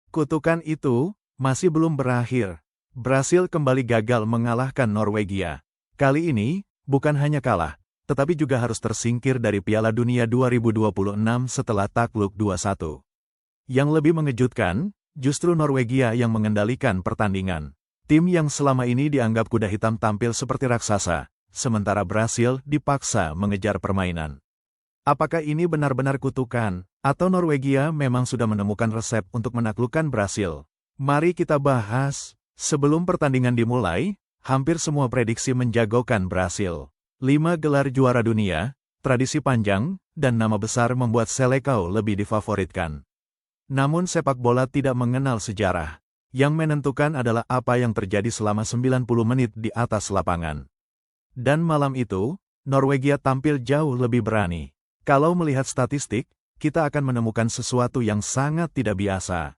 Kutukan itu masih belum berakhir. Brasil kembali gagal mengalahkan Norwegia. Kali ini, bukan hanya kalah, tetapi juga harus tersingkir dari Piala Dunia 2026 setelah takluk 2-1. Yang lebih mengejutkan, justru Norwegia yang mengendalikan pertandingan. Tim yang selama ini dianggap kuda hitam tampil seperti raksasa, sementara Brasil dipaksa mengejar permainan. Apakah ini benar-benar kutukan, atau Norwegia memang sudah menemukan resep untuk menaklukkan Brasil? Mari kita bahas. Sebelum pertandingan dimulai, hampir semua prediksi menjagokan Brasil. 5 gelar juara dunia, tradisi panjang, dan nama besar membuat Selecao lebih difavoritkan. Namun sepak bola tidak mengenal sejarah. Yang menentukan adalah apa yang terjadi selama 90 menit di atas lapangan. Dan malam itu, Norwegia tampil jauh lebih berani. Kalau melihat statistik, kita akan menemukan sesuatu yang sangat tidak biasa.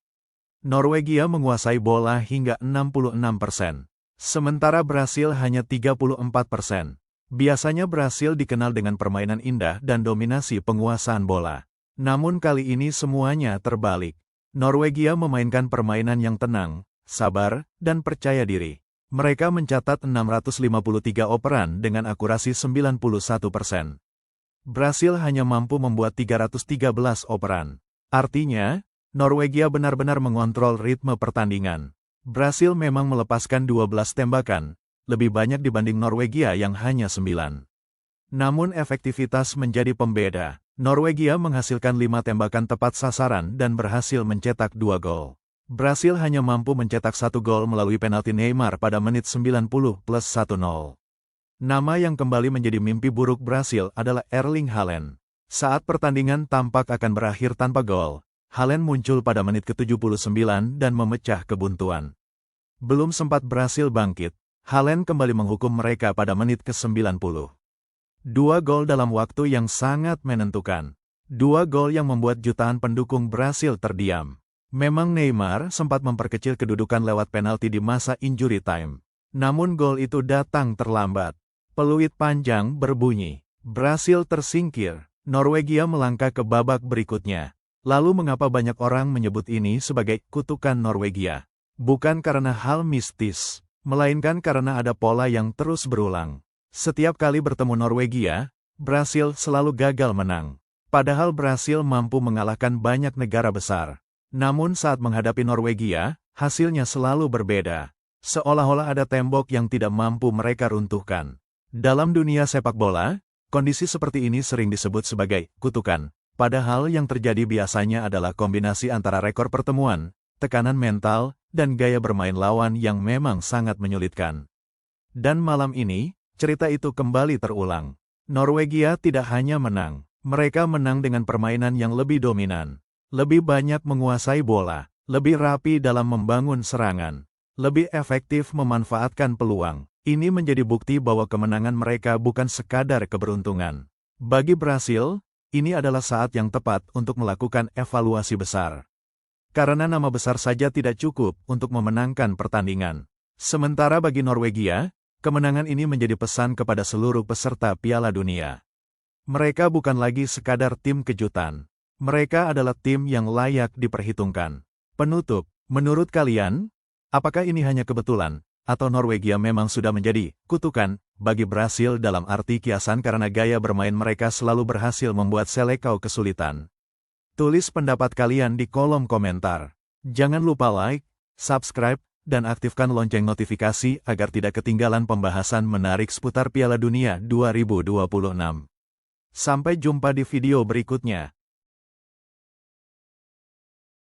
Norwegia menguasai bola hingga 66%. Sementara Brasil hanya 34%. Biasanya Brasil dikenal dengan permainan indah dan dominasi penguasaan bola. Namun kali ini semuanya terbalik. Norwegia memainkan permainan yang tenang, sabar, dan percaya diri. Mereka mencatat 653 operan dengan akurasi 91%. Brasil hanya mampu membuat 313 operan. Artinya, Norwegia benar-benar mengontrol ritme pertandingan. Brasil memang melepaskan 12 tembakan, lebih banyak dibanding Norwegia yang hanya 9. Namun efektivitas menjadi pembeda. Norwegia menghasilkan 5 tembakan tepat sasaran dan berhasil mencetak 2 gol. Brasil hanya mampu mencetak 1 gol melalui penalti Neymar pada menit 90 plus 1-0. Nama yang kembali menjadi mimpi buruk Brasil adalah Erling Haaland. Saat pertandingan tampak akan berakhir tanpa gol, Haaland muncul pada menit ke-79 dan memecah kebuntuan. Belum sempat Brasil bangkit, Haaland kembali menghukum mereka pada menit ke-90. 2 gol dalam waktu yang sangat menentukan. 2 gol yang membuat jutaan pendukung Brasil terdiam. Memang Neymar sempat memperkecil kedudukan lewat penalti di masa injury time. Namun gol itu datang terlambat. Peluit panjang berbunyi. Brasil tersingkir. Norwegia melangkah ke babak berikutnya. Lalu mengapa banyak orang menyebut ini sebagai kutukan Norwegia? Bukan karena hal mistis, melainkan karena ada pola yang terus berulang. Setiap kali bertemu Norwegia, Brasil selalu gagal menang. Padahal Brasil mampu mengalahkan banyak negara besar. Namun saat menghadapi Norwegia, hasilnya selalu berbeda. Seolah-olah ada tembok yang tidak mampu mereka runtuhkan. Dalam dunia sepak bola, kondisi seperti ini sering disebut sebagai kutukan. Padahal yang terjadi biasanya adalah kombinasi antara rekor pertemuan, tekanan mental, dan gaya bermain lawan yang memang sangat menyulitkan. Dan malam ini, cerita itu kembali terulang. Norwegia tidak hanya menang, mereka menang dengan permainan yang lebih dominan. Lebih banyak menguasai bola, lebih rapi dalam membangun serangan, lebih efektif memanfaatkan peluang. Ini menjadi bukti bahwa kemenangan mereka bukan sekadar keberuntungan. Bagi Brasil, ini adalah saat yang tepat untuk melakukan evaluasi besar. Karena nama besar saja tidak cukup untuk memenangkan pertandingan. Sementara bagi Norwegia, kemenangan ini menjadi pesan kepada seluruh peserta Piala Dunia. Mereka bukan lagi sekadar tim kejutan. Mereka adalah tim yang layak diperhitungkan. Penutup, menurut kalian, apakah ini hanya kebetulan, atau Norwegia memang sudah menjadi kutukan bagi Brasil dalam arti kiasan karena gaya bermain mereka selalu berhasil membuat Selecao kesulitan? Tulis pendapat kalian di kolom komentar. Jangan lupa like, subscribe, dan aktifkan lonceng notifikasi agar tidak ketinggalan pembahasan menarik seputar Piala Dunia 2026. Sampai jumpa di video berikutnya.